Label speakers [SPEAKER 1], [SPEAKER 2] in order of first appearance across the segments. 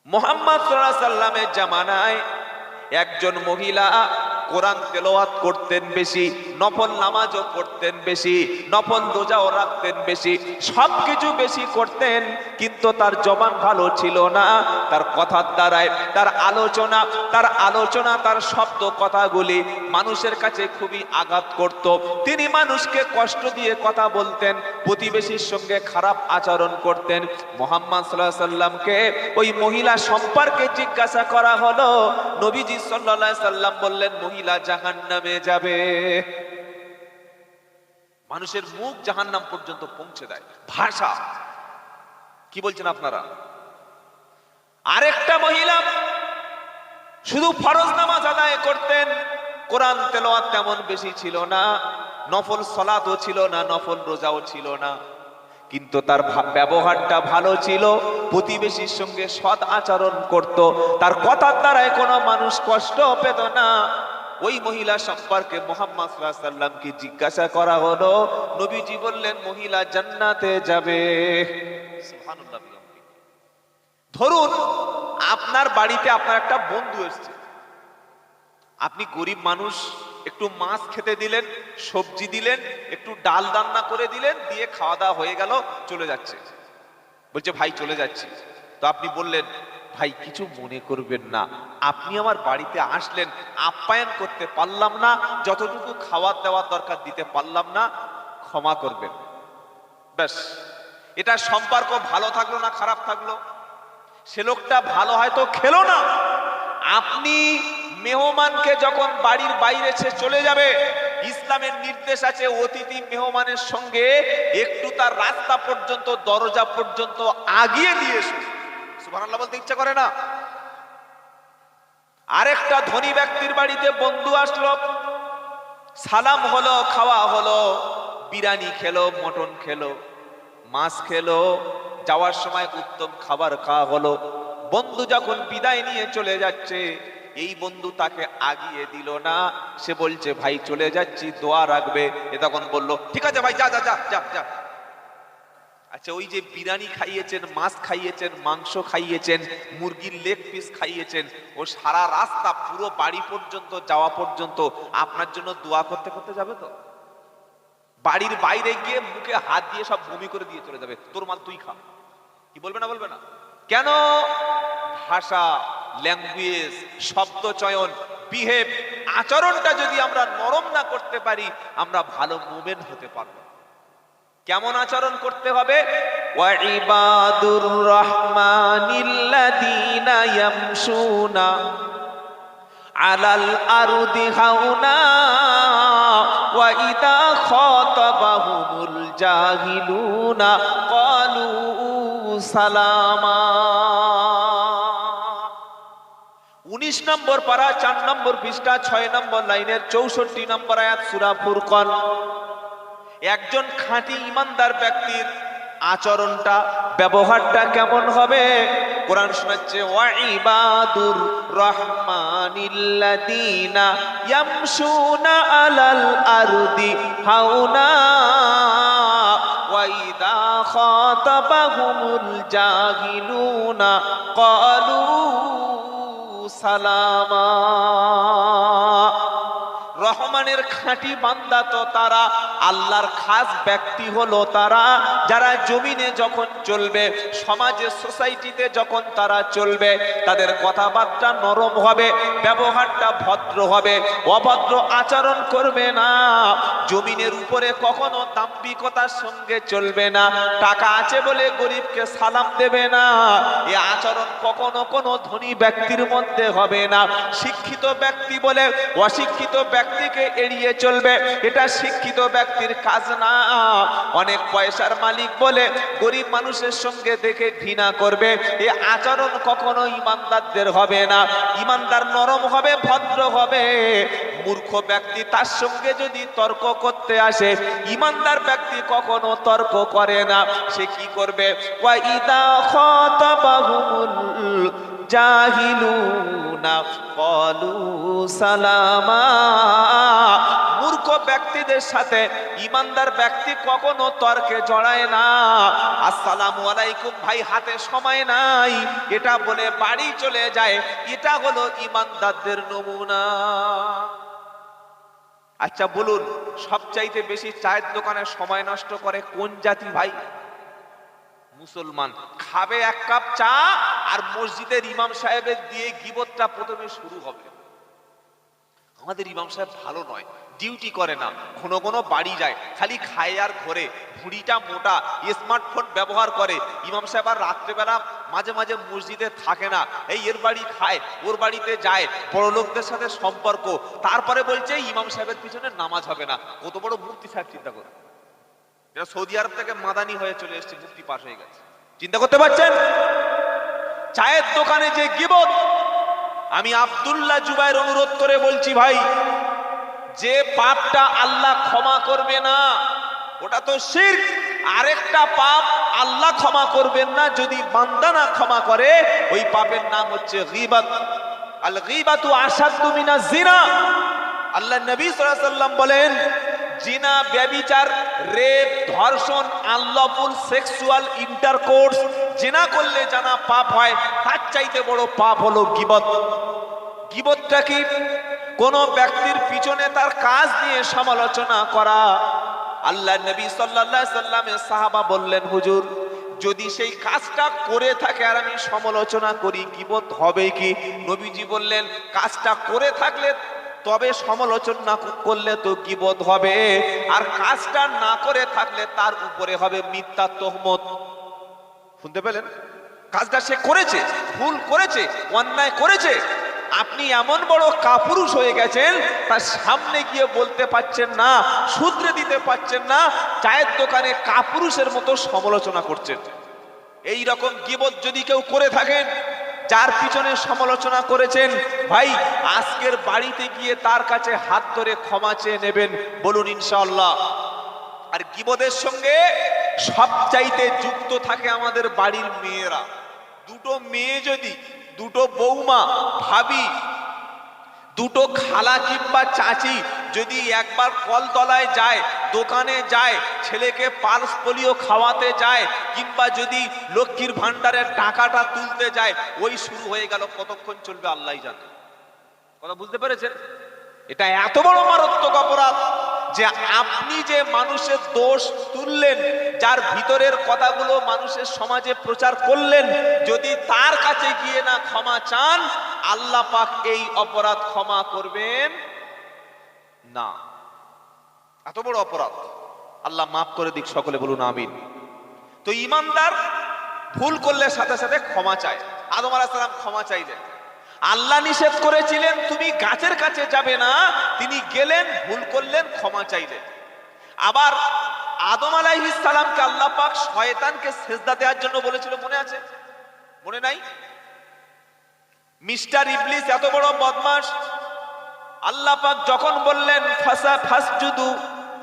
[SPEAKER 1] মুহাম্মদ সাল্লাল্লাহু আলাইহি সাল্লামের জামানায় একজন মহিলা কোরআন তেলাওয়াত করতেন বেশি, নফল নামাজও পড়তেন বেশি, নফল রোজাও রাখতেন বেশি, সবকিছু বেশি করতেন, কিন্তু তার জবান ভালো ছিল না। তার কথার দ্বারায় তার আলোচনা তার শব্দ কথাগুলি মানুষের কাছে খুবই আঘাত করত। তিনি মানুষকে কষ্ট দিয়ে কথা বলতেন, প্রতিবেশীর সঙ্গে খারাপ আচরণ করতেন। মুহাম্মদ সাল্লাল্লাহু আলাইহি সাল্লামকে ওই মহিলা সম্পর্কে জিজ্ঞাসা করা হলো। নবীজি সাল্লাল্লাহু আলাইহি সাল্লাম বললেন, মহিলা জাহান্নামে যাবে। মানুষের মুখ জাহান্নাম পর্যন্ত পৌঁছে দেয় ভাষা। কি বলছেন আপনারা? আরেকটা মহিলা শুধু ফরজ নামাজ আদায় করতেন, কোরআন তেলাওয়াত তেমন বেশি ছিল না, নফল সালাতও ছিল না, নফল রোজাও ছিল না, কিন্তু তার ব্যবহারটা ভালো ছিল, প্রতিবেশীর সঙ্গে সৎ আচরণ করত, তার কথার দ্বারায় কোনো মানুষ কষ্ট পেত না। ওই মহিলা সম্পর্কে মুহাম্মদ সাল্লাল্লাহু আলাইহি সাল্লামকে জিজ্ঞাসা করা হলো। নবীজি বললেন, মহিলা জান্নাতে যাবে। সুবহানাল্লাহ। ধরুন আপনার বাড়িতে আপনার একটা বন্ধু এসেছে, আপনি গরিব মানুষ, একটু মাছ খেতে দিলেন, সবজি দিলেন, একটু ডাল রান্না করে দিলেন, দিয়ে খাওয়া দাওয়া হয়ে গেল, চলে যাচ্ছে। বলছে, ভাই চলে যাচ্ছি। তো আপনি বললেন, ভাই কিছু মনে করবেন না, আপনি আমার বাড়িতে আসলেন, আপ্যায়ন করতে পারলাম না, যতটুকু খাওয়ার দেওয়ার দরকার দিতে পারলাম না, ক্ষমা করবেন। ব্যাস, এটা সম্পর্ক ভালো থাকলো না খারাপ থাকলো? সে লোকটা ভালো হয়তো খেলো না। আপনি মেহমানকে যখন বাড়ির বাইরে সে চলে যাবে, ইসলামের নির্দেশ আছে অতিথি মেহমানের সঙ্গে একটু তার রাস্তা পর্যন্ত, দরজা পর্যন্ত আগিয়ে দিয়ে এসো। সুবহানাল্লাহ বলতে ইচ্ছা করে না? আরেকটা ধনী ব্যক্তির বাড়িতে বন্ধু আসলো, সালাম হলো, খাওয়া হলো, বিরিয়ানি খেলো, মটন খেলো, মাছ খেলো, যাওয়ার সময় উত্তম খাবার খাওয়া হলো। বন্ধু যখন বিদায় নিয়ে চলে যাচ্ছে, এই বন্ধু তাকে আগিয়ে দিল না, সে বলছে, ভাই চলে যাচ্ছি, দোয়া রাখবে। এ তখন বলল, ঠিক আছে ভাই, যা যা যা যা যা। আচ্ছা, ওই যে বিরিয়ানি খাইয়েছেন, মাছ খাইয়েছেন, মাংস খাইয়েছেন, মুরগির লেগ পিস খাইয়েছেন, ও সারা রাস্তা পুরো বাড়ি পর্যন্ত যাওয়া পর্যন্ত আপনার জন্য দোয়া করতে করতে যাবে তো? বাড়ির বাইরে গিয়ে মুখে হাত দিয়ে সব বমি করে দিয়ে চলে যাবে, তোর মাল তুই খা। কি বলবে না বলবে না? কেন? ভাষা, ল্যাঙ্গুয়েজ, শব্দ চয়ন, বিহেভ, আচরণটা যদি আমরা নরম না করতে পারি, আমরা ভালো মুমিন হতে পারবো। কেমন আচরণ করতে হবে? ওয়া ইবাদুর রাহমানিল্লাযীনা ইয়ামশুনা আলাল আরদি হাওনা ওয়া ইযা খাতাবাহুমুল জাহিলুনা ক্বালু সালামা। 19 নম্বর পারা, 4 নম্বর পৃষ্ঠা, 6 নম্বর লাইনের 64 নম্বর আয়াত, সূরা ফুরকান। একজন খাঁটি ঈমানদার ব্যক্তির আচরণটা, ব্যবহারটা কেমন হবে? কোরআন শোনাচ্ছে, ওয়া ইবাদুর রাহমানিল্লাযীনা ইয়ামশুনা আলাল আরদি হাওনা ওয়া ইযা খাতাবাহুমুল জাহিলুনা ক্বালু সালামা। রহমানের খাঁটি বান্দা তো তারা, আল্লাহর খাস ব্যক্তি হলো তারা, যারা জমিনে যখন চলবে, সমাজে সোসাইটিতে যখন তারা চলবে, তাদের কথাবার্তা নরম হবে, ব্যবহারটা ভদ্র হবে, অভদ্র আচরণ করবে না, জমিনের উপরে কখনো দাম্ভিকতার সঙ্গে চলবে না, টাকা আছে বলে গরিবকে সালাম দেবে না, এই আচরণ কখনো কোনো ধনী ব্যক্তির মধ্যে হবে না। শিক্ষিত ব্যক্তি বলে অশিক্ষিত ব্যক্তিকে এড়িয়ে চলবে, এটা শিক্ষিত ব্যক্তির কাজ না। অনেক পয়সার মালিক বলে গরিব মানুষের সঙ্গে দেখে ঘৃণা করবে, এই আচরণ কখনো ঈমানদারদের হবে না। ঈমানদার নরম হবে, ভদ্র হবে। মূর্খ ব্যক্তি তার সঙ্গে যদি তর্ক করতে আসে, ঈমানদার ব্যক্তি কখনো তর্ক করে না। সে কি করবে? ওয়া ইযা খাতাবাহুমুল জাহিলুনা ক্বালু সালামা। মূর্খ ব্যক্তিদের সাথে ইমানদার ব্যক্তি কখনো তর্কে জড়ায় না। আসসালামু আলাইকুম ভাই, হাতে সময় নাই, এটা বলে বাড়ি চলে যায়। এটা হলো ইমানদারদের নমুনা। আচ্ছা বলুন, সবচাইতে বেশি চায়ের দোকানে সময় নষ্ট করে কোন জাতি ভাই? মুসলমান। খাবে এক কাপ চা আর মসজিদের ইমাম সাহেবের দিয়ে গীবতটা প্রথমে শুরু হবে। আমাদের ইমাম সাহেব ভালো নয়, ডিউটি করে না, ঘন ঘন বাড়ি যায়, খালি খায় আর ঘরে, ভুঁড়িটা মোটা, স্মার্টফোন ব্যবহার করে। ইমাম সাহেব আর রাত্রেবেলা মাঝে মাঝে মসজিদে থাকে না, এই এর বাড়ি খায়, ওর বাড়িতে যায়, বড় লোকদের সাথে সম্পর্ক। তারপরে বলছে ইমাম সাহেবের পিছনে নামাজ হবে না। কত বড় মুফতি সাহেব, চিন্তা করে। এটা সৌদি আরব থেকে মাদানি হয়ে চলে এসেছে, মুফতি পাশ হয়ে গেছে। চিন্তা করতে পারছেন? চায়ের দোকানে যে গীবত, আমি আব্দুল্লাহ জুবাইর অনুরোধ করে বলছি ভাই, যে পাপটা আল্লাহ ক্ষমা করবে না ওটা তো শিরক। আরেকটা পাপ আল্লাহ ক্ষমা করবেন না যদি বান্দা না ক্ষমা করে, ওই পাপের নাম হচ্ছে গীবত। আল গীবাতু আশাদ্দু মিনাজ জিনা। আল্লাহ নবী সাল্লাল্লাহু আলাইহি ওয়াসাল্লাম বলেন, জিনা, ব্যভিচার, রেপ, ধর্ষণ, আনলফুল সেক্সুয়াল ইন্টারকোর্স, জিনা করলে জানা পাপ হয়, তার চাইতে বড় পাপ হলো গীবত। গীবতটা কি? কোন ব্যক্তির পিছনে তার কাজ নিয়ে সমালোচনা করা। আল্লাহ নবী সাল্লাল্লাহু আলাইহি সাল্লামের সাহাবা বললেন, হুজুর যদি সেই কাজটা করে থাকে আর আমি সমালোচনা করি, গীবত হবে কি? নবীজি বললেন, কাজটা করে থাকলে তবে সমালোচনা করলে তো গীবত হবে, আর কাজটা না করে থাকলে তার উপরে হবে মিথ্যা তহমত। শুনতে পেলেন? কাজটা সে করেছে, ভুল করেছে, অন্যায় করেছে, আপনি এমন বড় কাপুরুষ হয়ে গেছেন, তার সামনে গিয়ে বলতে পারছেন না, শুধরে দিতে পারছেন না, চায়ের দোকানে কাপুরুষের মতো সমালোচনা করছেন। এই রকম গীবত যদি কেউ করে থাকেন, যার পিছনে সমালোচনা করেছেন, ভাই আজকের বাড়িতে গিয়ে তার কাছে হাত ধরে ক্ষমা চেয়ে নেবেন, বলুন ইনশাআল্লাহ। আর গীবতের সঙ্গে সবচাইতে যুক্ত থাকে আমাদের বাড়ির মেয়েরা। দুটো মেয়ে যদি, দুটো বৌমা, ভাবি, দুটো খালা কিংবা চাচি যদি একবার কলতলায় যায়, দোকানে যায়, ছেলেকে পালস পোলিও খাওয়াতে যায়, কিংবা যদি লক্ষ্মীর ভান্ডারের টাকাটা তুলতে যায়, ওই শুরু হয়ে গেল। কতক্ষণ চলবে আল্লাহই জানে। কথা বুঝতে পেরেছেন? এটা এত বড় মারাত্মক অপরাধ যে আপনি যে মানুষের দোষ তুললেন, যার ভিতরের কথাগুলো মানুষের সমাজে প্রচার করলেন, যদি তার কাছে গিয়ে না ক্ষমা চান, আল্লাহ পাক এই অপরাধ ক্ষমা করবেন না। এত বড় অপরাধ, আল্লাহ মাফ করে দিক, সকলে বলুন আমিন। তো ইমানদার ভুল করলে সাথে সাথে ক্ষমা চায়। আদম আলাইহিস সালাম ক্ষমা চাইলেন, আল্লাহ নিষেধ করেছিলেন তুমি গাছের কাছে যাবে না, তিনি গেলেন, ভুল করলেন, ক্ষমা চাইলেন। আবার আদম আলাইহিস সালামকে আল্লাহ পাক শয়তানকে সিজদা দেওয়ার জন্য বলেছিল, মনে আছে? মনে নাই? মিস্টার ইবলিস এত বড় বদমাশ, আল্লাহ পাক যখন বললেন ফাসজুদু,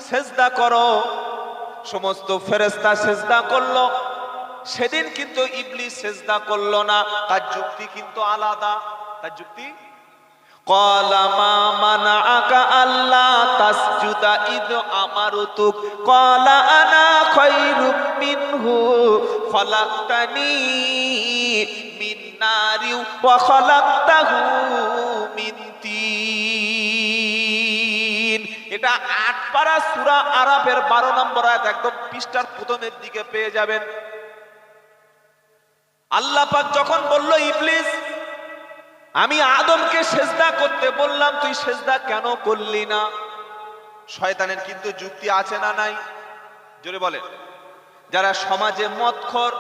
[SPEAKER 1] সিজদা করো, সমস্ত ফেরেশতা সিজদা করলো। সেদিন কিন্তু ইবলিস সিজদা করলো না, তার যুক্তি কিন্তু আলাদা। তার যুক্তি, ক্বালা মা মানাআকা আল্লা তাসজুদা ইদ আমারতুক ক্বালা আনা খায়রুম মিনহু খলাকতানি মিন নারি ওয়া খলাকতাহু মিন তিন। এটা ৮ পারা সূরা আরাফের ১২ নম্বর আয়াত, একদম পৃষ্ঠার প্রথমের দিকে পেয়ে যাবেন। আল্লাহ পাক যখন বলল, ইবলিস আমি আদমকে সেজদা করতে বললাম, তুই সেজদা কেন করলি না? শয়তানের কিন্তু যুক্তি আছে না নাই? জোরে বলেন। যারা সমাজে মদখোর,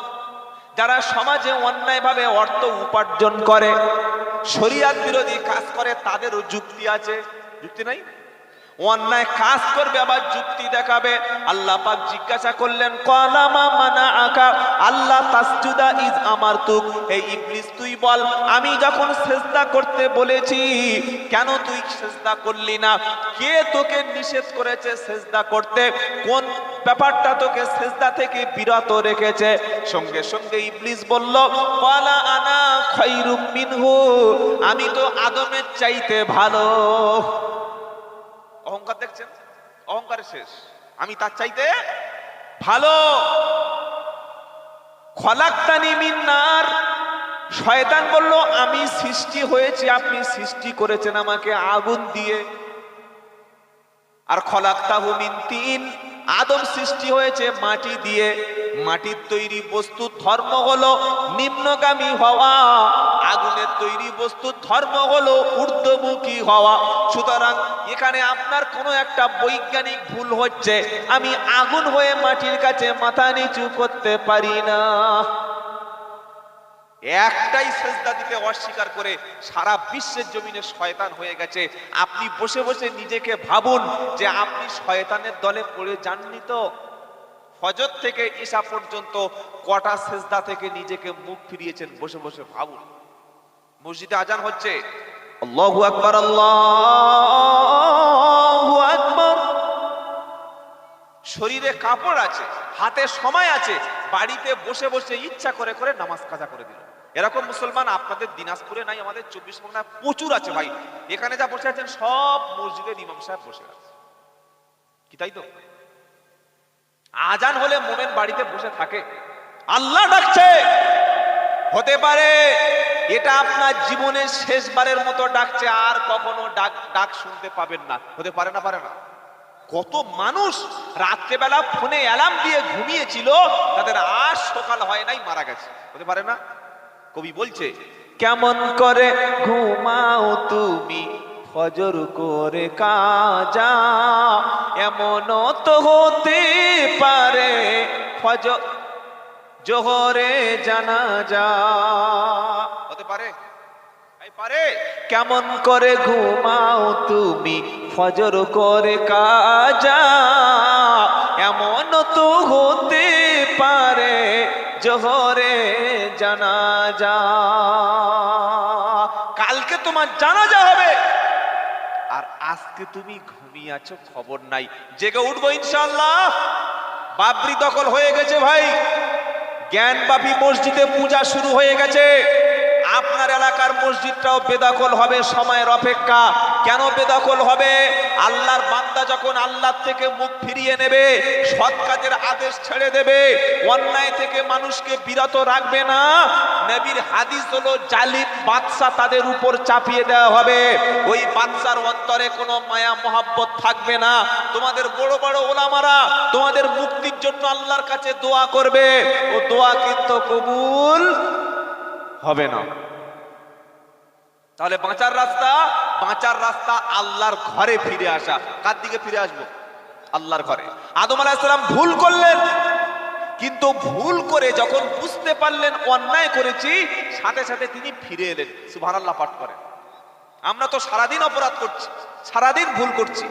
[SPEAKER 1] যারা সমাজে অন্যায়ভাবে অর্থ উপার্জন করে, শরিয়ত বিরোধী কাজ করে, তাদেরও যুক্তি আছে। যুক্তি নাই? অন্যায় কাজ করবে আবার যুক্তি দেখাবে। আল্লাহ পাক জিজ্ঞাসা করলেন, ক্বালা মা মানাআকা আল্লা তাসজুদা ইজ আমারতুক, এই ইবলিস তুই বল, আমি যখন সিজদা করতে বলেছি কেন তুই সিজদা করলি না? কে তোকে নিষেধ করেছে সিজদা করতে? কোন ব্যাপারটা তোকে সিজদা থেকে বিরত রেখেছে? সঙ্গে সঙ্গে ইবলিস বলল, ক্বালা আনা খায়রুম মিনহু, আমি তো আদমের চাইতে ভালো। অহংকার দেখছেন? অহংকারে শেষ, আমি তার চাইতে ভালো। খলাকতানি মিন নার, শয়তান বলল আমি সৃষ্টি হয়েছি, আপনি সৃষ্টি করেছেন আমাকে আগুন দিয়ে। আর খলাকতাহু মিন তিন, আদম সৃষ্টি হয়েছে মাটি দিয়ে। মাটির তৈরি বস্তুর ধর্ম হলো নিম্নগামী হওয়া, আগুনের তৈরি বস্তুর ধর্ম হলো ঊর্ধ্বমুখী হওয়া। সুতরাং এখানে আপনার কোনো একটা বৈজ্ঞানিক ভুল হচ্ছে। আমি আগুন হয়ে মাটির কাছে মাথা নিচু করতে পারি না। একটাই সেজদা দিতে অস্বীকার করে সারা বিশ্বের জমিনে শয়তান হয়ে গেছে। আপনি বসে বসে নিজেকে ভাবুন যে আপনি শয়তানের দলে পড়ে যাননি তো? ফজর থেকে ঈশা পর্যন্ত কটা সেজদা থেকে নিজেকে মুখ ফিরিয়েছেন? বসে বসে ভাবুন। মসজিদে আজান হচ্ছে, আল্লাহু আকবার, আল্লাহু আকবার। শরীরে কাপড় আছে, হাতে সময় আছে, বাড়িতে বসে বসে ইচ্ছা করে করে নামাজ কাজা করে দিল। এরকম মুসলমান আপনাদের দিনাজপুরে নাই, আমাদের 24 পরগনায় প্রচুর আছে ভাই। এখানে যা বসে আছেন সব মসজিদের ইমাম সাহেব বসে আছে, কি তাই তো? আজান হলে মোমেন বাড়িতে বসে থাকে, আল্লাহ ডাকছে। হতে পারে এটা আপনার জীবনের শেষবারের মতো ডাকছে, আর কখনো ডাক শুনতে পাবেন না। হতে পারে না? পারে না? কত মানুষ রাত্রেবেলা ফোনে অ্যালার্ম দিয়ে ঘুমিয়েছিল, তাদের আর সকাল হয় নাই, মারা গেছে। হতে পারে না? কবি বলছে, কেমন করে ঘুমাও তুমি ফজর করে কাজা, এমন তো হতে পারে ফজর জোহরে জানাজা। হতে পারে? পারে। কেমন করে ঘুমাও তুমি ফজর করে কাজা, এমন তো হতে পারে জোহরে জানাজা। কালকে তোমার জানাজা হবে, আর আজকে তুমি ঘুমিয়ে আছো, খবর নাই। জেগে উঠবো ইনশাআল্লাহ। বাবরি দখল হয়ে গেছে ভাই, জ্ঞানবাপী মসজিদে পূজা শুরু হয়ে গেছে। আপনার এলাকার মসজিদটাও বেদখল হবে, সময়ের অপেক্ষা। কেন বেদখল হবে? আল্লাহর বান্দা যখন আল্লাহ থেকে মুখ ফিরিয়ে নেবে, সৎ কাজের আদেশ ছেড়ে দেবে, অন্যায় থেকে মানুষকে বিরত রাখবে না, নবীর হাদিস হলো জালিম বাদশা তাদের উপর চাপিয়ে দেওয়া হবে। ওই বাদশার অন্তরে কোনো মায়া মহাব্বত থাকবে না। তোমাদের বড় বড় ওলামারা তোমাদের মুক্তির জন্য আল্লাহর কাছে দোয়া করবে, ও দোয়া কিন্তু কবুল হবে না। তাহলে বাঁচার রাস্তা আল্লাহর ঘরে ফিরে আসা। কার দিকে ফিরে আসবো? আল্লাহর ঘরে। আদম আলাইহিস সালাম ভুল করলেন, কিন্তু ভুল করে যখন বুঝতে পারলেন অন্যায় করেছি, সাথে সাথে তিনি ফিরে এলেন। সুবহানাল্লাহ পাঠ করেন। আমরা তো সারাদিন অপরাধ করছি, সারাদিন ভুল করছি,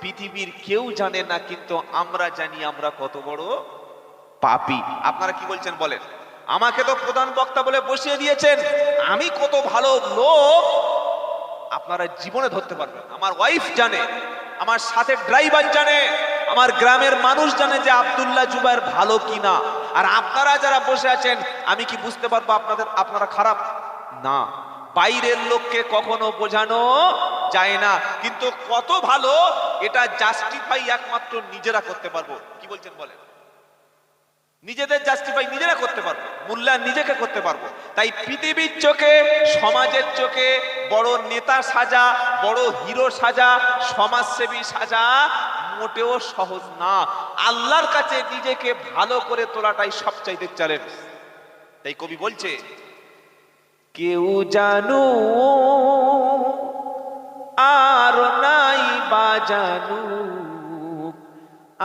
[SPEAKER 1] পৃথিবীর কেউ জানে না, কিন্তু আমরা জানি আমরা কত বড় পাপী। আপনারা কি বলছেন বলেন? আমাকে তো প্রধান বক্তা বলে বসিয়ে দিয়েছেন, আমি কত ভালো লোক আপনারা জীবনে ধরতে পারবেন। আমার ওয়াইফ জানে, আমার সাথে ড্রাইভার জানে, আমার গ্রামের মানুষ জানে যে আব্দুল্লাহ জুবায়ের ভালো কিনা। আর আপনারা যারা বসে আছেন, আমি কি বুঝতে পারবো আপনারা খারাপ? না, বাইরের লোককে কখনো বোঝানো যায় না, কিন্তু কত ভালো এটা জাস্টিফাই একমাত্র নিজেরা করতে পারবো। কি বলছেন বলেন? নিজেদের জাস্টিফাই নিজেরা করতে পারবো, মূল্যায়ন নিজেকে করতে পারবো। তাই পৃথিবীর চোখে, সমাজের চোখে বড় নেতা সাজা, বড় হিরো সাজা, সমাজসেবী সাজা মোটেও সহজ না। আল্লাহর কাছে নিজেকে ভালো করে তোলাটাই সবচাইতে চ্যালেঞ্জ। তাই কবি বলছে, কেউ জানো আর নাই বা জানু,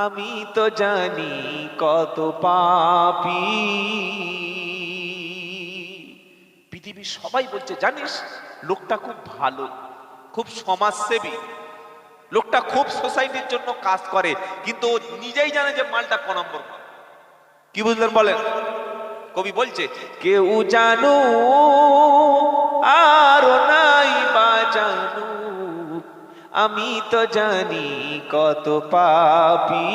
[SPEAKER 1] আমি তো জানি কত পাপী। পৃথিবীর সবাই বলছে, জানিস লোকটা খুব ভালো, খুব সমাজসেবী, লোকটা খুব সোসাইটির জন্য কাজ করে, কিন্তু নিজেই জানে যে মালটা ক নম্বর মাল। কি বুঝলেন বলেন? কবি বলছে, কেউ জানো আর নাই বা জানু, আমি তো জানি কত পাপী।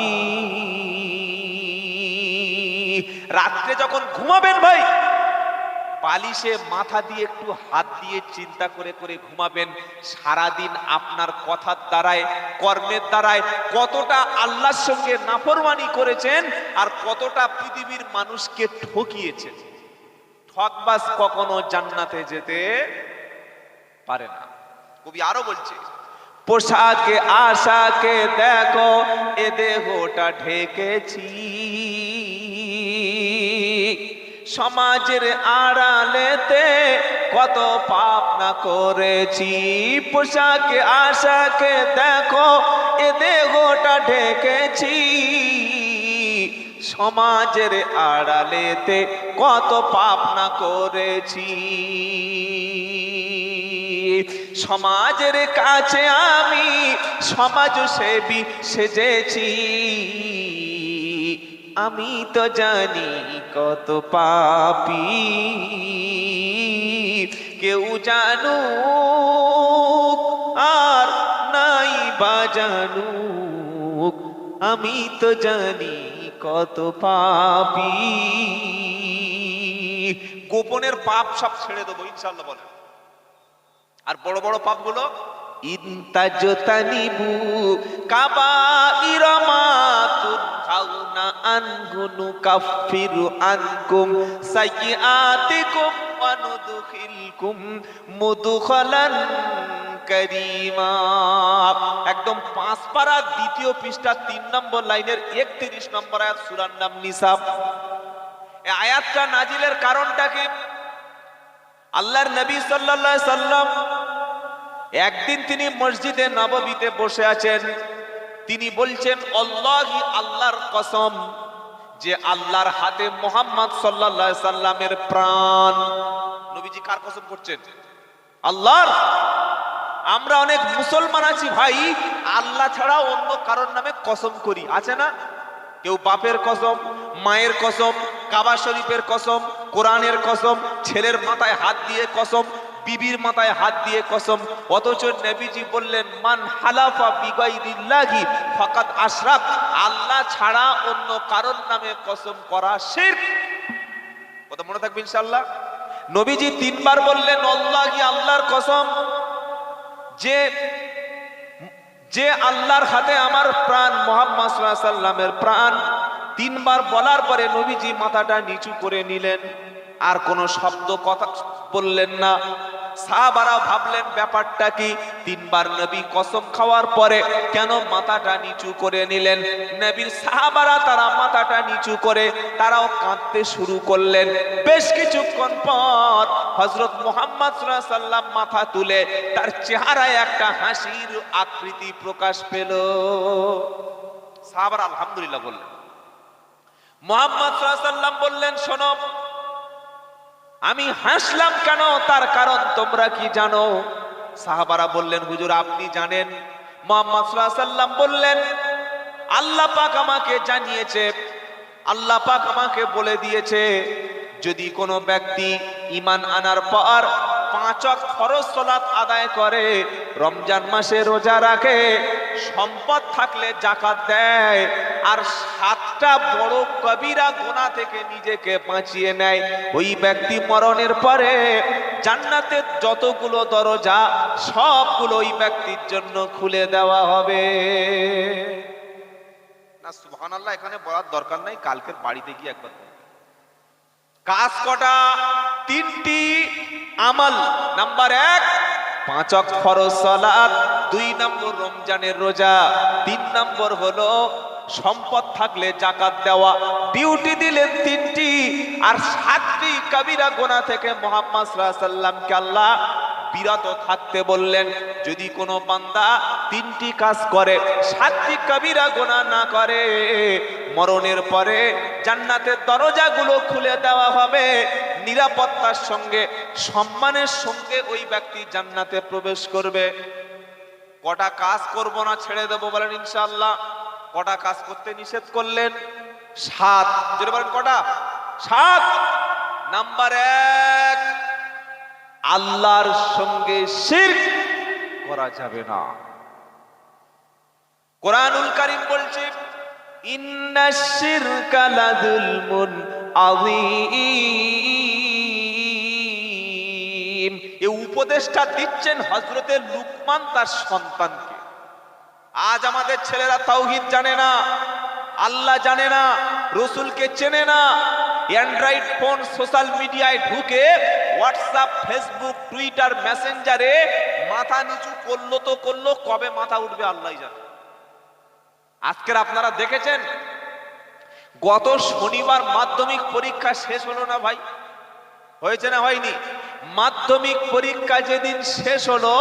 [SPEAKER 1] রাত্রে যখন ঘুমাবেন ভাই, বালিশে মাথা দিয়ে একটু হাত দিয়ে চিন্তা করে করে ঘুমাবেন, সারাদিন আপনার কথার দ্বারায় কর্মের দ্বারায় কতটা আল্লাহর সঙ্গে নাফরমানি করেছেন আর কতটা পৃথিবীর মানুষকে ঠকিয়েছেন। ঠকবাজ কখনো জান্নাতে যেতে পারে না। কবি আরো বলছে, পোশাকে আশাকে দেখো এ দেহটা ঢেকেছি, সমাজের আড়ালেতে কত পাপ না করেছি। পোশাকে আশাকে দেখো এ দেহটা ঢেকেছি, সমাজের আড়ালেতে কত পাপ না করেছি। সমাজের কাছে আমি সমাজসেবী সেজেছি, আমি তো জানি কত পাপী, কেউ জানুক আর নাই বা জানুক, আমি তো জানি কত পাপী। গোপনের পাপ সব ছেড়ে দেবো ইনশাআল্লাহ বলে। আর বড় বড় পাপগুলো, ইনতাজতানিবু কাবাইরা মা তুনহাউনা আনহু নুকাফিরু আনকুম সাইয়্যাতিকুম ওয়া নুদখিলকুম মুদখালান কারীমা। একদম 5 পারা দ্বিতীয় পৃষ্ঠা 3 নম্বর লাইনের 31 নম্বর আয়াত, সূরার নাম নিসা। এই আয়াতটা নাজিলের কারণটা কি? আল্লাহর নবী সাল্লাল্লাহু আলাইহি সাল্লাম একদিন তিনি মসজিদে নববীতে বসে আছেন, তিনি বলছেন আল্লাহি, আল্লাহর কসম, যে আল্লাহর হাতে মুহাম্মদ সাল্লাল্লাহু আলাইহি সাল্লামের প্রাণ। নবীজি কার কসম করছেন? আল্লাহর। আমরা অনেক মুসলমান আছি ভাই, আল্লাহ ছাড়া অন্য কারোর নামে কসম করি, আছে না? কেউ বাপের কসম, মায়ের কসম, কাবা শরীফের কসম, কোরআনের কসম, ছেলের মাথায় হাত দিয়ে কসম, বিবির মাথায় হাত দিয়ে কসম। অথচ নবীজি বললেন মান হালাফা বিগাইরিল্লাহি ফাকাদ আশরাক, আল্লাহ ছাড়া অন্য কারোর নামে কসম করা শিরক। কথা মনে থাকবে ইনশাআল্লাহ। নবীজি 3 বার বললেন আল্লাহি, আল্লাহর কসম, যে আল্লাহর হাতে আমার প্রাণ, মুহাম্মদ সাল্লাল্লাহু আলাইহি সাল্লামের প্রাণ। 3 বার বলার পরে নবীজি মাথাটা নিচু করে নিলেন, আর কোনো শব্দ কথা বললেন না। সাহাবারা ভাবলেন ব্যাপারটা কি? 3 বার নবী কসম খাওয়ার পরে কেন মাথাটা নিচু করে নিলেন? নবীর সাহাবারা তারা মাথাটা নিচু করে তারাও কাঁদতে শুরু করলেন। বেশ কিছুক্ষণ পর হযরত মুহাম্মদ সাল্লাল্লাহু আলাইহি সাল্লাম মাথা তুলে তার চেহারায় একটা হাসির আকৃতি প্রকাশ পেল। সাহাবারা আলহামদুলিল্লাহ বললেন। মুহাম্মদ সাল্লাল্লাহু আলাইহি সাল্লাম বললেন, শোনো, আমি হাসলাম কেন তার কারণ তোমরা কি জানো? সাহাবারা বললেন, হুজুর আপনি জানেন। মুহাম্মদ সাল্লাল্লাহু আলাইহি সাল্লাম বললেন, আল্লাহ পাক আমাকে জানিয়েছে, আল্লাহ পাক আমাকে বলে দিয়েছে, যদি কোনো ব্যক্তি ঈমান আনার পর 5 ওয়াক্ত ফরজ সালাত আদায় করে, রমজান মাসে রোজা রাখে, সম্পদ থাকলে যাকাত দেয়, আর 7টা বড় কবিরা গুনাহ থেকে নিজেকে বাঁচিয়ে নেয়, ওই ব্যক্তি মরণের পরে জান্নাতের যতগুলো দরজা সবগুলো ওই ব্যক্তির জন্য খুলে দেওয়া হবে। না সুবহানাল্লাহ, এখানে বলার দরকার নাই, কালকের বাড়িতে গিয়ে একবার কাজ কটা? 3টি আমল। নাম্বার 1 5 ওয়াক্ত ফরজ সালাত, 2 নম্বর রমজানের রোজা, 3 নম্বর হলো সম্পদ থাকলে যাকাত দেওয়া। ডিউটি দিলেন 3টি, আর 7টি কবিরা গুনাহ থেকে মুহাম্মদ সাল্লাল্লাহু আলাইহি সাল্লামকে আল্লাহ বিরত থাকতে বললেন। যদি কোনো বান্দা 3টি কাজ করে, 7টি কবিরা গুনাহ না করে, মরণের পরে জান্নাতের দরজাগুলো খুলে দেওয়া হবে, নিরাপত্তার সঙ্গে সম্মানের সঙ্গে ওই ব্যক্তি জান্নাতে প্রবেশ করবে। কটা কাজ করব না ছেড়ে দেব বলেন ইনশাআল্লাহ? কটা কাজ করতে নিষেধ করলেন? 7। যদি বলেন কটা? 7। নাম্বার 1, আল্লাহর সঙ্গে শিরক করা যাবে না। কোরআনুল কারীম বলছে ইন্নাশ শিরকা লাযুলমুন আযীম। এই উপদেশটা দিচ্ছেন হযরতে লুকমান তার সন্তানকে। আজ আমাদের ছেলেরা তাওহীদ জানে না, আল্লাহ জানে না, রসুলকে চেনে না। অ্যান্ড্রয়েড ফোন সোশ্যাল মিডিয়ায় ঢুকে হোয়াটসঅ্যাপ, ফেসবুক, টুইটার, মেসেঞ্জারে মাথা নিচু করলো তো করলো, কবে মাথা উঠবে আল্লাহই জানে। আজকের আপনারা দেখেছেন গত শনিবার মাধ্যমিক পরীক্ষা শেষ হলো না ভাই? হয়েছে না হয়নি? মাধ্যমিক পরীক্ষা যেদিন শেষ হলো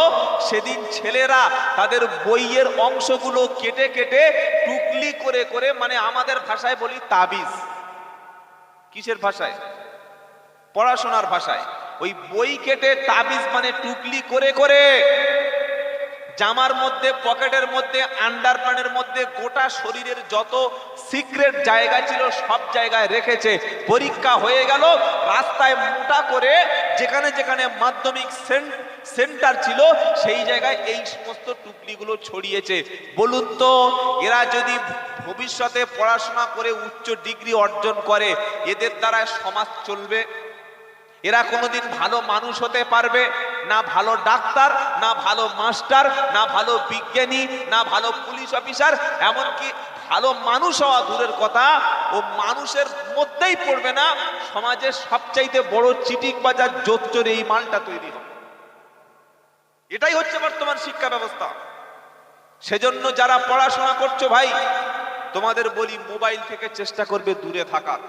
[SPEAKER 1] সেদিন ছেলেরা তাদের বইয়ের অংশগুলো কেটে কেটে টুকলি করে করে, মানে আমাদের ভাষায় বলি তাবিজ। কিসের ভাষায়? পড়াশোনার ভাষায়। ওই বই কেটে তাবিজ মানে টুকলি করে করে জামার মধ্যে, পকেটের মধ্যে, আন্ডারপ্যান্টের মধ্যে, গোটা শরীরের যত সিক্রেট জায়গা ছিল সব জায়গায় রেখেছে। পরীক্ষা হয়ে গেল, রাস্তায় মোটা করে যেখানে যেখানে মাধ্যমিক সেন্টার ছিল সেই জায়গায় এই সমস্ত টুকলিগুলো ছড়িয়েছে। বলুন তো, এরা যদি ভবিষ্যতে পড়াশোনা করে উচ্চ ডিগ্রি অর্জন করে, এদের দ্বারা সমাজ চলবে? এরা কোনোদিন ভালো মানুষ হতে পারবে? না ভালো ডাক্তার, না ভালো মাস্টার, না ভালো বিজ্ঞানী, না ভালো পুলিশ অফিসার, এমনকি ভালো মানুষ হওয়া দূরের কথা, ও মানুষের মধ্যেই পড়বে না। সমাজের সবচাইতে বড় চিটিংবাজার জোচ্চোর এই মালটা তৈরি হবে। এটাই হচ্ছে বর্তমান শিক্ষা ব্যবস্থা। সেজন্য যারা পড়াশোনা করছো ভাই, তোমাদের বলি মোবাইল থেকে চেষ্টা করবে দূরে থাকার।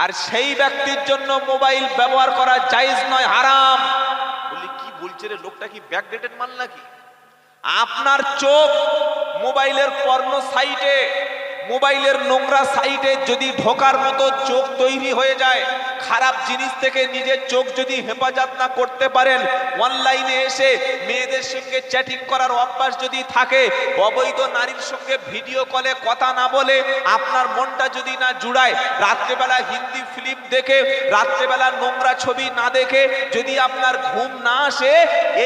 [SPEAKER 1] আর সেই ব্যক্তির জন্য মোবাইল ব্যবহার করা জায়েজ নয়, হারাম। বলি কি বলছে রে লোকটা, কি ব্যাকডেটেড মাল নাকি? আপনার চোখ মোবাইলের পর্ন সাইটে, মোবাইলের নোংরা সাইটে যদি ঢোকার মতো চোখ তৈরি হয়ে যায়, খারাপ জিনিস থেকে নিজের চোখ যদি হেফাজত না করতে পারেন, অনলাইনে এসে মেয়েদের সঙ্গে চ্যাটিং করার অভ্যাস যদি থাকে, অবৈধ নারীর সঙ্গে ভিডিও কলে কথা না বলে আপনার মনটা যদি না জুড়ায়, রাত্রেবেলা হিন্দি ফিল্ম দেখে, রাত্রেবেলা নোংরা ছবি না দেখে যদি আপনার ঘুম না আসে,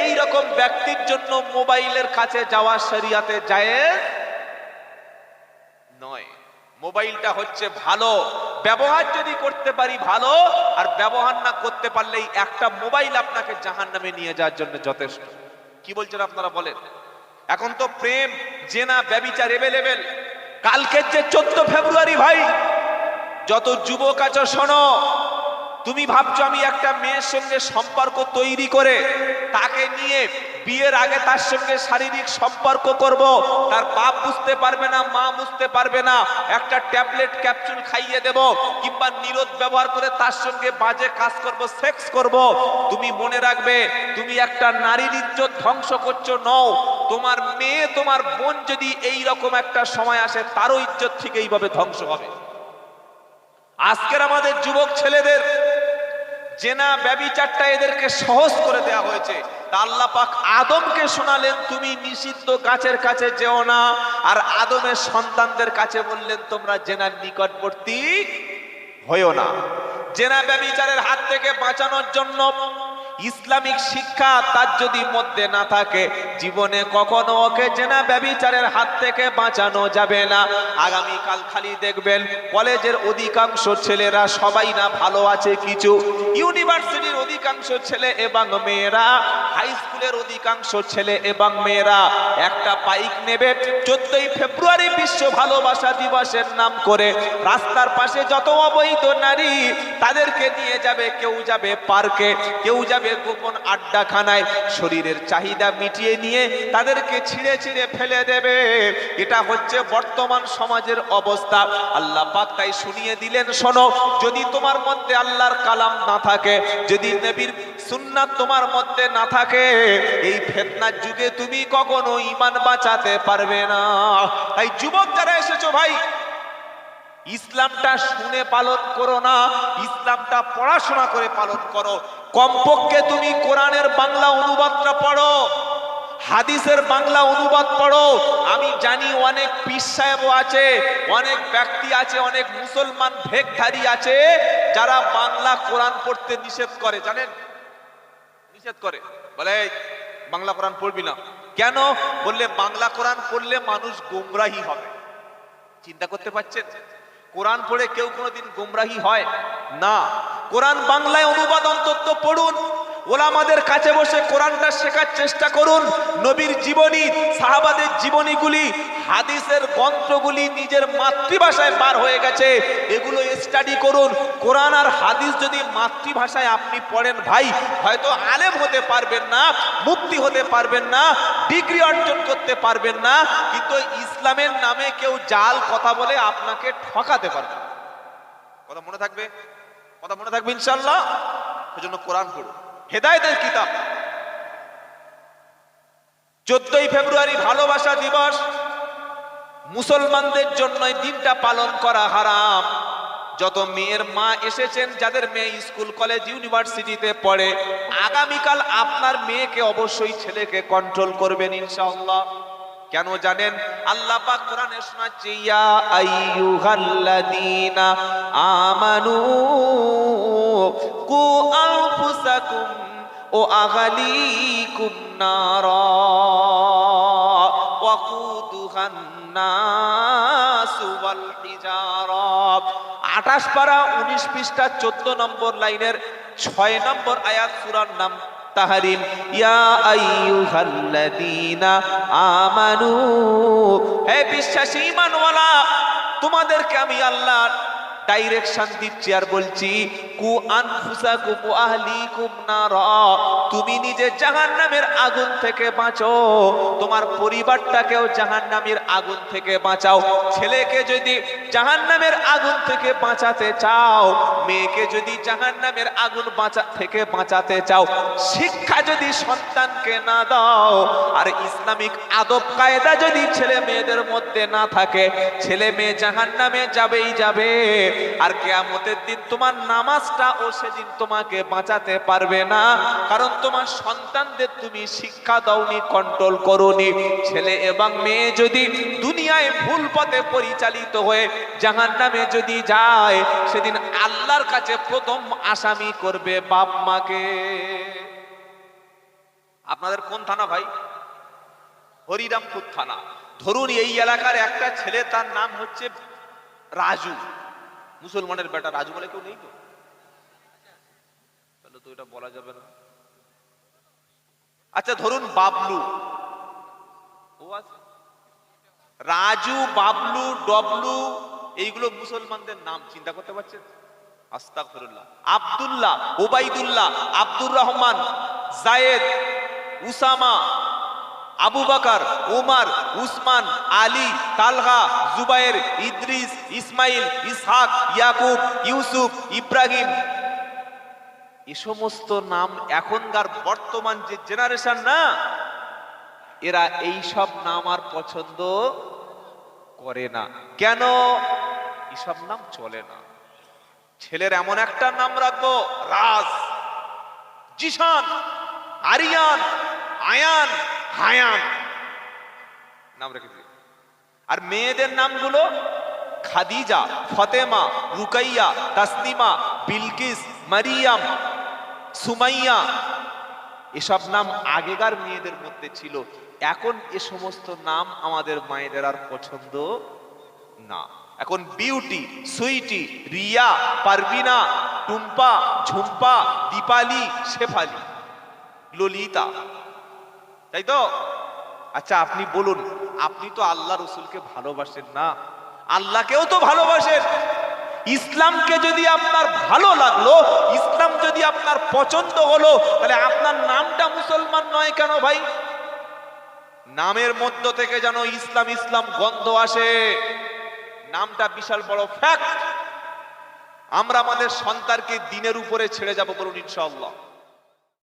[SPEAKER 1] এই রকম ব্যক্তির জন্য মোবাইলের কাছে যাওয়া শরিয়াতে জায়েজ নয়। মোবাইলটা হচ্ছে ভালো, ব্যবহার যদি করতে পারি ভালো, আর ব্যবহার না করতে পারলেই একটা মোবাইল আপনাকে জাহান্নামে নিয়ে যাওয়ার জন্য যথেষ্ট। কি বলছেন আপনারা বলেন? এখন তো প্রেম, জেনা, ব্যভিচার এভেলেবেল। কালকের যে 14 ফেব্রুয়ারি ভাই, যত যুবক আছো শোনো, তুমি ভাবছো আমি একটা মেয়ের সঙ্গে সম্পর্ক তৈরি করে তাকে নিয়ে বিয়ের আগে তার সঙ্গে শারীরিক সম্পর্ক করব, তার বাপ বুঝতে পারবে না, মা বুঝতে পারবে না, একটা ট্যাবলেট ক্যাপসুল খাইয়ে দেব, কিংবা নিরোধ ব্যবহার করে তার সঙ্গে বাজে কাজ করব, সেক্স করব। তুমি মনে রাখবে, তুমি একটা নারীর ইজ্জত ধ্বংস করছো। নও, তোমার মেয়ে, তোমার বোন যদি এই রকম একটা সময় আসে, তারও ইজ্জত ঠিক এইভাবে ধ্বংস হবে। আজকের আমাদের যুবক ছেলেদের জেনা, ব্যভিচারটা এদেরকে সহজ করে দেওয়া হয়েছে। তা আল্লাহ পাক আদমকে শোনালেন তুমি নিষিদ্ধ গাছের কাছে যেও না, আর আদমের সন্তানদের কাছে বললেন তোমরা জেনার নিকটবর্তী হইও না। জেনা ব্যভিচারের হাত থেকে বাঁচানোর জন্য ইসলামিক শিক্ষা তার যদি মধ্যে না থাকে, জীবনে কখনো ওকে জেনা ব্যভিচারের হাত থেকে বাঁচানো যাবে না। আগামীকাল খালি দেখবেন কলেজের অধিকাংশ ছেলেরা সবাই না ভালো আছে, কিছু ইউনিভার্সিটির অধিকাংশ ছেলে এবং মেয়েরা, হাই স্কুলের অধিকাংশ ছেলে এবং মেয়েরা একটা বাইক নেবে, 14ই ফেব্রুয়ারি বিশ্ব ভালোবাসা দিবসের নাম করে রাস্তার পাশে যত অবৈধ নারী, তাদেরকে নিয়ে যাবে। কেউ যাবে পার্কে, কেউ যাবে গোপন আড্ডাখানায়, শরীরের চাহিদা মিটিয়ে নিয়ে তাদেরকে ছিঁড়ে ছিঁড়ে ফেলে দেবে। এটা হচ্ছে বর্তমান সমাজের অবস্থা। আল্লাহ পাক তাই শুনিয়ে দিলেন, শোনো, যদি তোমার মধ্যে আল্লাহর কালাম না থাকে, যদি নবীর সুন্নাত তোমার মধ্যে না থাকে, এই ফিতনার যুগে তুমি কখনো ঈমান বাঁচাতে পারবে না। তাই যুবক যারা এসেছো ভাই, ইসলামটা শুনে পালন করো না, ইসলামটা পড়াশোনা করে পালন করো। কমপক্ষে তুমি কোরআনের বাংলা অনুবাদটা পড়ো, হাদিসের বাংলা অনুবাদ পড়ো। আমি জানি অনেক পীর সাহেব আছে, অনেক ব্যক্তি আছে, অনেক মুসলমান ভেকধারী আছে যারা বাংলা কোরআন পড়তে নিষেধ করে। জানেন, নিষেধ করে, বলে বাংলা কোরআন পড়বি না। কেন? বললে বাংলা কোরআন পড়লে মানুষ গোমরাহি হবে। চিন্তা করতে পারছেন? কোরআন পড়ে কেউ কোনোদিন গোমরাহি হয় না। কোরআন বাংলায় অনুবাদ অন্তত পড়ুন। ওলামাদের কাছে বসে কোরআনটা শেখার চেষ্টা করুন। নবীর জীবনী, সাহাবাদের জীবনীগুলি, হাদিসের গ্রন্থগুলি নিজের মাতৃভাষায় বার হয়ে গেছে, এগুলো স্টাডি করুন। কোরআন আর হাদিস যদি মাতৃভাষায় আপনি পড়েন ভাই, হয়তো আলেম হতে পারবেন না, মুফতি হতে পারবেন না, ডিগ্রি অর্জন করতে পারবেন না, কিন্তু ইসলামের নামে কেউ জাল কথা বলে আপনাকে ঠকাতে পারবে না। কথা মনে থাকবে? কথা মনে থাকবে ইনশাআল্লাহ। সেজন্য কোরআন পড়ুন, হেদায়েতের কিতাব। 14ই ফেব্রুয়ারি ভালোবাসা দিবস, মুসলমানদের জন্য দিনটা পালন করা হারাম। যত মেয়ের মা এসেছেন, যাদের মেয়ে স্কুল কলেজ ইউনিভার্সিটিতে পড়ে, আগামীকাল আপনার মেয়েকে অবশ্যই ছেলেকে কন্ট্রোল করবেন ইনশাআল্লাহ। কেন জানেন? আল্লাহ পাক কোরআনে শোনাচ্ছে, ইয়া আইয়ুহাল্লাযীনা আমানু কু আনফুসাকুম ও আহলিকুম নারা ওয়াকুদুহান নাসু ওয়াল হিজারা। 28 পারা 19 পৃষ্ঠা 14 নম্বর লাইনের 6 নম্বর আয়াত, সূরার নাম তাহরিম। ইয়া আইয়ুহাল্লাযীনা আমানু, হে বিশ্বাসী ঈমানওয়ালা, তোমাদেরকে আমি আল্লাহ ডাইরেকশন দিচ্ছি আর বলছি, কু আনফুসাকুম ওয়া আহলিকুম নারা, তুমি নিজে জাহান্নামের আগুন থেকে বাঁচো, তোমার পরিবারটাকেও জাহান্নামের আগুন থেকে বাঁচাও। ছেলেকে যদি জাহান্নামের আগুন থেকে বাঁচাতে চাও, মেয়েকে যদি জাহান্নামের আগুন থেকে বাঁচাতে চাও, শিক্ষা যদি সন্তানকে না দাও, আর ইসলামিক আদব কায়দা যদি ছেলে মেয়েদের মধ্যে না থাকে, ছেলে মেয়ে জাহান্নামে যাবেই যাবে। আর কিয়ামতের দিন তোমার নামাজটা ও সেদিন তোমাকে বাঁচাতে পারবে না, কারণ তোমার সন্তানদের তুমি শিক্ষা দাওনি, কন্ট্রোল করোনি। ছেলে এবং মেয়ে যদি দুনিয়ায় ভুল পথে পরিচালিত হয়ে জাহান্নামে যদি যায়, সেদিন আল্লাহর কাছে প্রথম আসামি করবে বাপ মাকে। আপনাদের কোন থানা ভাই? হরিরামপুর থানা। ধরুন এই এলাকার একটা ছেলে, তার নাম হচ্ছে রাজু। মুসলমানের বেটা রাজু বলে কেউ নেই তো? তাহলে তো এটা বলা যাবে না। আচ্ছা ধরুন বাবলু, ও আছে। রাজু, বাবলু, ডবলু, এইগুলো মুসলমানদের নাম, চিন্তা করতে পারছেন? আস্তাগফিরুল্লাহ। আব্দুল্লাহ, ওবাইদুল্লাহ, আব্দুর রহমান, জায়েদ, উসামা, আবু বকর, উমর, উসমান, আলী, তালহা, জুবাইর, ইদ্রিস, ইসমাইল, ইসহাক, ইয়াকুব, ইউসুফ, ইব্রাহিম, এই সমস্ত নাম এখনকার বর্তমান যে জেনারেশন না, এরা এই সব নাম আর পছন্দ করে না। কেন? এইসব নাম চলে না। ছেলের এমন একটা নাম রাখবো, রাজ, জিশান, আরিয়ান, আয়ান, হায়ান নাম রেখেছি। আর মেয়েদের নামগুলো খাদিজা, ফতেমা, রুকাইয়া, তাসনিমা, বিলকিস, মারিয়াম, সুমাইয়া, এসব নাম আগেকার মেয়েদের মধ্যে ছিল। এখন এ সমস্ত নাম আমাদের মায়েদের আর পছন্দ না। এখন বিউটি, সুইটি, রিয়া, পারবিনা, টুম্পা, ঝুম্পা, দীপালি, শেফালি, ললিতা, তাই তো? আচ্ছা আপনি বলুন, আপনি তো আল্লাহ রসুলকে ভালোবাসেন না, আল্লাহকেও তো ভালোবাসেন। ইসলামকে যদি আপনার ভালো লাগলো, ইসলাম যদি আপনার পছন্দ হলো, তাহলে আপনার নামটা মুসলমান নয় কেন ভাই? নামের মধ্য থেকে যেন ইসলাম ইসলাম গন্ধ আসে, নামটা বিশাল বড় ফ্যাক্ট। আমরা আমাদের সন্তানকে দিনের উপরে ছেড়ে যাব, বলুন ইনশাআল্লাহ।